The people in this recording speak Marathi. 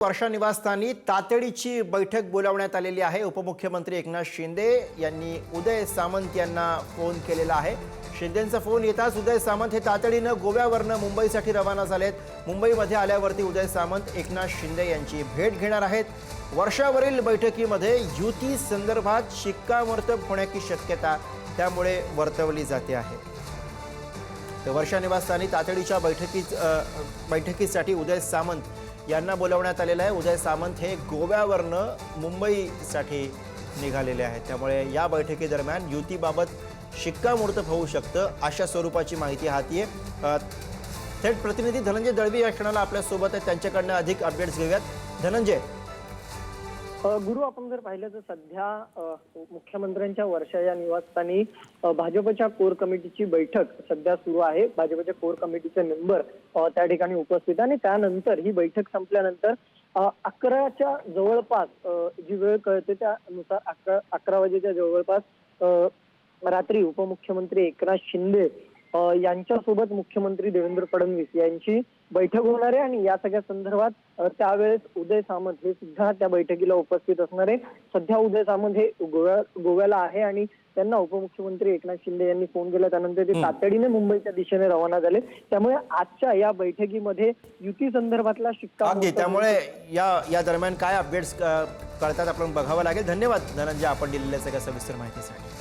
वर्षा निवासस्थानी तातडीची बैठक बोलावण्यात आलेली आहे। उपमुख्यमंत्री एकनाथ शिंदे यांनी उदय सामंत यांना फोन केलेला आहे। शिंदेंचा फोन येताच उदय सामंत हे तातडीने गोव्यावरून मुंबईसाठी रवाना झालेत। मुंबईमध्ये आल्यावरती उदय सामंत एकनाथ शिंदे यांची भेट घेणार आहेत। वर्षावरील बैठकीमध्ये युती संदर्भात शिक्कामोर्तब होण्याची शक्यता त्यामुळे वर्तवली जाते आहे। तर वर्षा निवासस्थानी तातडीच्या बैठकीसाठी उदय सामंत यांना बोलावण्यात आलेलं आहे। उदय सामंत हे गोव्यावरून मुंबईसाठी निघालेले आहेत, त्यामुळे या बैठकीदरम्यान युतीबाबत शिक्कामोर्तब होऊ शकतं अशा स्वरूपाची माहिती हाती आहे। थेट प्रतिनिधी धनंजय दळवी या क्षणाला आपल्या सोबत आहेत, त्यांच्याकडनं अधिक अपडेट्स घेऊयात। धनंजय, गुरु, आपण जर पाहिलं तर सध्या मुख्यमंत्र्यांच्या वर्षा या निवासस्थानी भाजपच्या कोर कमिटीची बैठक सध्या सुरू आहे। भाजपच्या कोर कमिटीचे मेंबर त्या ठिकाणी उपस्थित आणि त्यानंतर ही बैठक संपल्यानंतर 11च्या जवळपास जी वेळ कळते त्यानुसार 11 वाजेच्या जवळपास रात्री उपमुख्यमंत्री एकनाथ शिंदे यांच्यासोबत मुख्यमंत्री देवेंद्र फडणवीस यांची बैठक होणार आहे आणि या सगळ्या संदर्भात त्यावेळेस उदय सामंत हे सुद्धा त्या बैठकीला उपस्थित असणार आहे। सध्या उदय सामंत हे गोव्याला आहे आणि त्यांना उपमुख्यमंत्री एकनाथ शिंदे यांनी फोन केला, त्यानंतर ते तातडीने मुंबईच्या दिशेने रवाना झाले। त्यामुळे आजच्या या बैठकीमध्ये युती संदर्भातला शिक्कामोर्तब त्यामुळे या दरम्यान काय अपडेट्स कळतात आपण बघावं लागेल। धन्यवाद धनंजय, आपण दिलेल्या सगळ्या सविस्तर माहितीसाठी।